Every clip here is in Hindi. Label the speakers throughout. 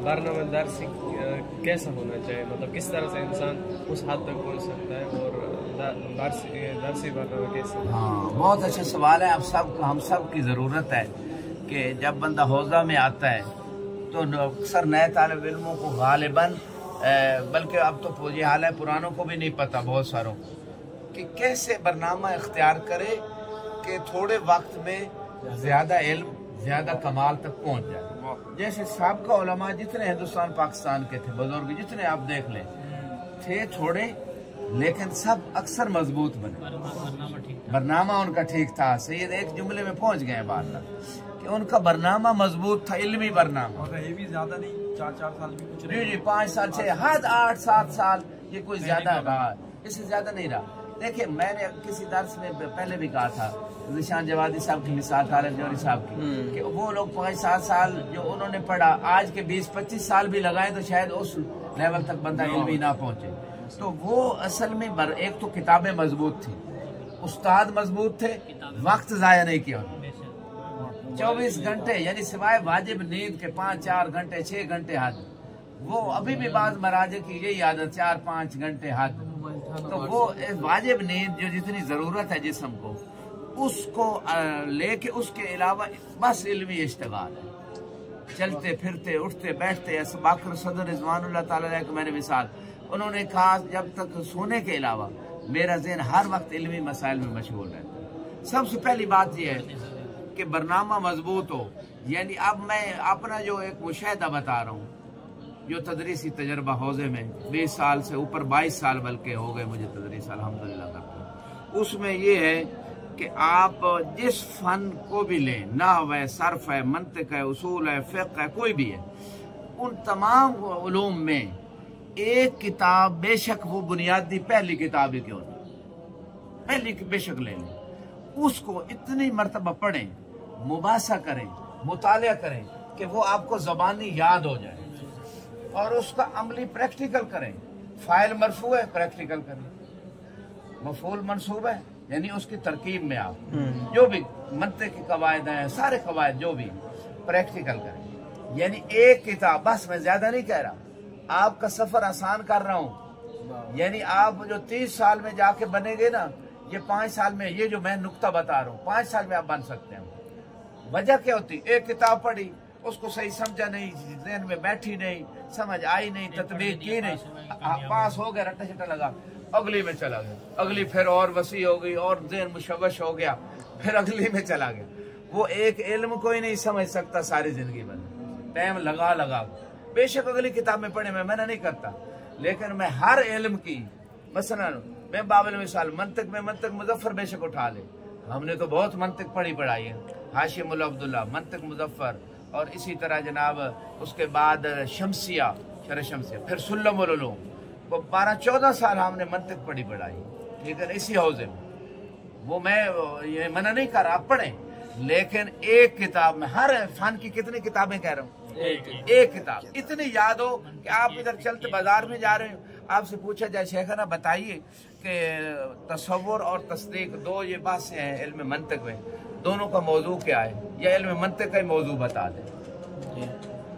Speaker 1: बारनामा दरसी कैसा होना चाहिए, मतलब किस तरह से इंसान उस हद तक पहुंच सकता है, और दरसी बारनामा कैसे?
Speaker 2: हाँ, बहुत अच्छा सवाल है। हम सब की ज़रूरत है कि जब बंदा हौज़ा में आता है तो अक्सर नए तालिब इल्मों को गालिबन, बल्कि अब तो ये हाल है पुरानों को भी नहीं पता बहुत सारों कि कैसे बरनामा इख्तियार करे कि थोड़े वक्त में ज़्यादा इल्म ज़्यादा कमाल तक पहुँच जाए। जैसे साबिक़ा उलमा जितने हिंदुस्तान पाकिस्तान के थे, बुजुर्ग जितने आप देख लें, थे थोड़े लेकिन सब अक्सर मजबूत बने। बरनामा उनका ठीक था। सैयद एक जुमले में पहुंच गए बात तक कि उनका बरनामा मजबूत था, इल्मी बरनामा।
Speaker 3: और ये भी ज्यादा नहीं, 4 साल भी कुछ
Speaker 2: जी जी, 5 साल 6 हद 8 7 साल, ये कोई ज्यादा रहा, इससे ज्यादा नहीं रहा। देखिए, मैंने किसी दर्स में पहले भी कहा था, निशान जवादी साहब की मिसाल, तालिब जौहरी साहब की, कि वो लोग 5-7 साल जो उन्होंने पढ़ा, आज के 20-25 साल भी लगाए तो शायद उस लेवल तक बंदा इल्मी ना पहुंचे। तो वो असल में एक तो किताबें मजबूत थी, उस्ताद मजबूत थे, वक्त जाया नहीं किया उन्होंने। 24 घंटे यानी सिवाय वाजिब नींद के 5-4 घंटे 6 घंटे हद। वो अभी भी बाज मराजे की यही आदत, 4-5 घंटे हद। तो वो वाजिब नींद जो जितनी जरूरत है जिस्म को, उसको लेके उसके अलावा बस इल्मी इश्तिगाल है। चलते फिरते उठते बैठते, ऐसे बाकर सदर रिजवानुल्लाह ताला अलैह की मैंने मिसाल, उन्होंने कहा जब तक सोने के अलावा मेरा ज़हन हर वक्त इल्मी मसाइल में मशगूल रहता है। सबसे पहली बात यह है कि बरनामा मजबूत हो। यानी अब मैं अपना जो एक मुशाहिदा बता रहा हूँ, जो तदरीसी तजर्बा हौज़े में 20 साल से ऊपर 22 साल बल्कि हो गए मुझे तदरीस, अल्हम्दुलिल्लाह करता हूँ। उसमें ये है कि आप जिस फ़न को भी लें, नाहव है, सर्फ है, मंतिक है, उसूल है, फ़िक़्ह है, कोई भी है, उन तमाम उलूम में एक किताब, बेशक वो बुनियादी पहली किताब ही क्यों नहीं, पहली बेशक ले लें, उसको इतनी मरतबा पढ़ें, मुबासा करें, मुतालिया करें कि वो आपको ज़बानी याद हो जाए, और उसका अमली प्रैक्टिकल करें। फ़ाइल मरफू है, प्रैक्टिकल करें। मफ़ूल मंसूब है, यानी उसकी तरकीब में आप जो भी मंतिक की कवायद हैं, सारे कवायद जो भी प्रैक्टिकल करें। यानी एक किताब बस, मैं ज्यादा नहीं कह रहा, आपका सफर आसान कर रहा हूँ। यानी आप जो 30 साल में जाके बनेंगे ना, ये 5 साल में, ये जो मैं नुक्ता बता रहा हूँ, 5 साल में आप बन सकते हैं। वजह क्या होती, एक किताब पढ़ी, उसको सही समझा नहीं, ज़हन में बैठी नहीं, समझ आई नहीं, तत्मीज़ की नहीं, पास हो गया, रट्टा शट्टा लगा, अगली में चला गया, अगली फिर और वसी हो गई, और ज़हन मुशव्वश हो गया, फिर अगली में चला गया। वो एक इल्म को ही नहीं समझ सकता सारी जिंदगी में, टाइम लगा। बेशक अगली किताब में पढ़े, मैं मना नहीं करता, लेकिन मैं हर इल्म की, मसलन मैं बाबिल मिसाल मंतिक में मंतिक मुजफ्फर बेशक उठा ले, हमने तो बहुत मंतिक पढ़ाई है, हाशिम अब्दुल्ला मंतिक मुजफ्फर, और इसी तरह जनाब उसके बाद शमसिया, शरह शमसिया, फिर सुल्लमुल उलूम, वो 12-14 साल हमने मंतिक पढ़ाई, ठीक है, इसी हौजे में। वो मैं ये मना नहीं कर रहा, आप पढ़ें, लेकिन एक किताब में, हर फन की कितनी किताबें कह रहा हूँ, एक किताब इतनी याद हो कि आप इधर चलते बाजार में जा रहे हो, आपसे पूछा जाए शेखना बताइए कि तसव्वुर और तस्दीक दो ये बातें हैं इल्म मंतिक में, दोनों का मौजू क्या है, या इल्म मंतिक का मौजू बता दें।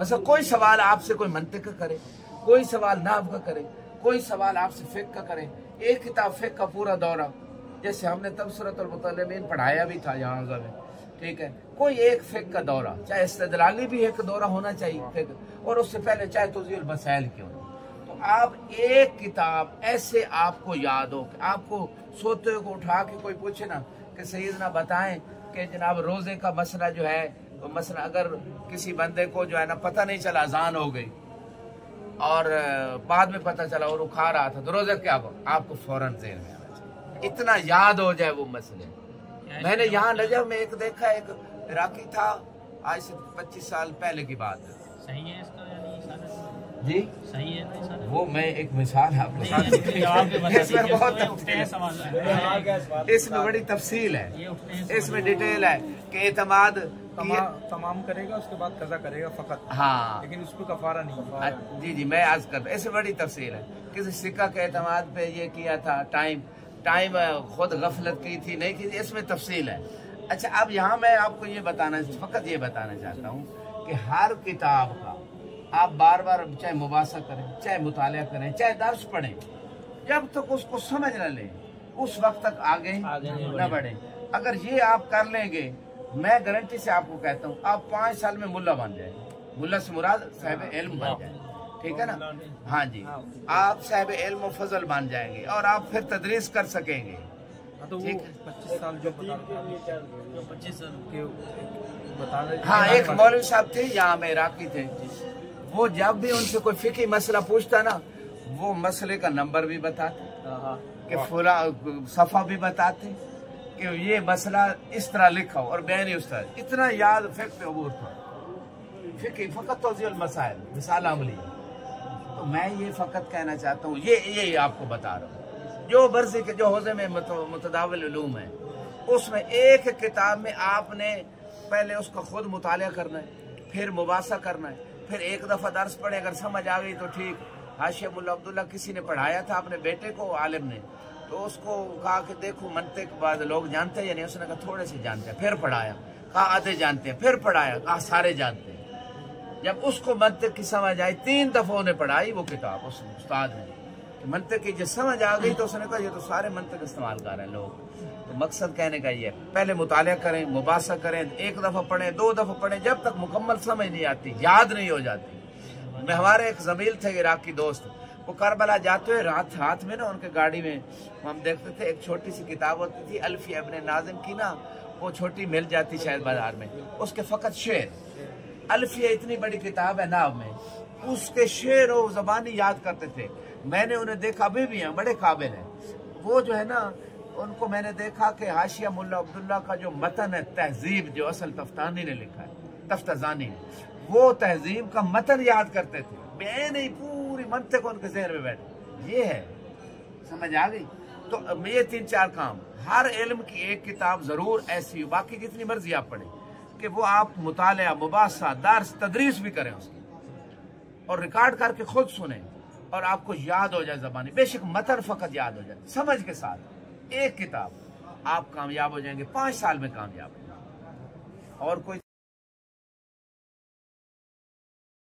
Speaker 2: मतलब कोई सवाल आपसे कोई मंतिक का करे, कोई सवाल नाहव का करे, कोई सवाल आपसे फ़िक़्ह का करे, एक किताब फ़िक़्ह का पूरा दौरा, जैसे हमने तबसरतुल मुतअल्लिमीन पढ़ाया भी था यहाँ में, ठीक है, कोई एक फ़िक़्ह का दौरा, चाहे इस्तिदलाली भी एक दौरा होना चाहिए फ़िक़्ह, और उससे पहले चाहे तज़ील मसाइल क्यों। तो आप एक किताब ऐसे आपको याद हो कि आपको सोते को उठा के कोई पूछे ना कि सैयदना बताएं कि जनाब रोज़े का मसला जो है, तो मसला अगर किसी बंदे को जो है ना पता नहीं चला, अज़ान हो गई और बाद में पता चला और उखा रहा था, तो रोज़े क्या हो, आपको फौरन ज़हन में आना चाहिए, इतना याद हो जाए वो मसले। मैंने यहाँ नजफ में एक देखा, एक इराकी था, आज से 25 साल पहले की बात है। सही है इसका जी, सही है ना, वो मैं एक मिसाल आपको इसमें बड़ी तफसील है, इसमें डिटेल है कि एतमाद
Speaker 3: तमाम करेगा, उसके बाद कज़ा करेगा फकत,
Speaker 2: हाँ,
Speaker 3: लेकिन उस पर कफारा नहीं।
Speaker 2: जी जी, मैं आज कर, इसमें बड़ी तफसील है। किसी सिक्का के एतमाद पे ये किया था, टाइम खुद गफलत की थी, नहीं की, इसमें तफसील है। अच्छा, अब यहाँ मैं आपको ये बताना, फकत ये बताना चाहता हूँ कि हर किताब का आप बार बार चाहे मुबासा करें, चाहे मुतालिया करें, चाहे दर्स पढ़ें, जब तक उसको समझ न लें उस वक्त तक आगे न बढ़े। अगर ये आप कर लेंगे, मैं गारंटी से आपको कहता हूँ, आप 5 साल में मुल्ला बन जाए। मुल्ला से मुराद साहिब इल्म बन जाए, ठीक है ना? हाँ जी, आप साहिब इल्म और फजल बन जाएंगे और आप फिर तदरीस कर सकेंगे।
Speaker 3: तो वो 25 साल जो 25 साल के बता रहे।
Speaker 2: हाँ, एक मौलवी साहब थे यहाँ में, इराकी थे। वो जब भी उनसे कोई फिकी मसला पूछता ना, वो मसले का नंबर भी बताते कि फुला सफा भी बताते कि ये मसला इस तरह लिखा हो और बयान उस तरह। इतना याद फिक्र पे अबूर था, फिक्र फ़कत तौज़ीउल मसाइल मिसाल अमली। तो मैं ये फ़कत कहना चाहता हूँ, ये आपको बता रहा हूँ, जो बर्ज़ी के जो हौज़े में मुतदाविल उलूम है, उसमें एक किताब में आपने पहले उसका खुद मुतालिया करना है, फिर मुबासा करना है, फिर एक दफ़ा दर्स पढ़े, अगर समझ आ गई तो ठीक। हाशिया मुल्ला अब्दुल्ला किसी ने पढ़ाया था अपने बेटे को, आलिम ने, तो उसको कहा कि देखो मंतिक बाद लोग जानते हैं या नहीं? उसने कहा थोड़े से जानते हैं। फिर पढ़ाया, कहा आधे जानते हैं। फिर पढ़ाया, कहा सारे जानते हैं। जब उसको मंतिक की समझ आई, 3 दफ़ा ने पढ़ाई वो किताब उस उस्ताद ने, कि मंतिक की जब समझ आ गई तो उसने कहा ये तो सारे मंतिक इस्तेमाल कर रहे हैं लोग। तो मकसद कहने का ये, पहले मुतालिया करें, मुबासा करें, 1 दफ़ा पढ़ें, 2 दफ़ा पढ़ें, जब तक मुकम्मल समझ नहीं आती, याद नहीं हो जाती। मैं हमारे एक ज़मील थे इराकी दोस्त, वो करबला जाते हुए हाथ में ना उनके गाड़ी में हम देखते थे, एक छोटी सी किताब होती थी अल्फिया इब्ने नाज़िम की ना, वो छोटी मिल जाती शायद बाजार में, उसके फ़कत शेर। अल्फिया इतनी बड़ी किताब है नाव में, उसके शेर और ज़बानी याद करते थे। मैंने उन्हें देखा, अभी भी हैं, बड़े काबिल हैं वो, जो है ना, उनको मैंने देखा कि हाशिया मुल्ला अब्दुल्ला का जो मतन है, तहजीब, जो असल तफ्तानी ने लिखा है, तफ्ताजानी, वो तहजीब का मतन याद करते थे। मैं नहीं, पूरी मंतिक उनके ज़हन में बैठे। ये है, समझ आ गई? तो ये 3-4 काम, हर इल्म की एक किताब जरूर ऐसी हो, बाकी जितनी मर्जी आप पढ़ें, कि वो आप मुतालिया, मुबासा, दर्स, तदरीस भी करें उसकी, और रिकॉर्ड करके खुद सुने और आपको याद हो जाए ज़बानी। बेशक मतन फ़कत याद हो जाए, समझ के साथ एक किताब, आप कामयाब हो जाएंगे, 5 साल में कामयाब। और कोई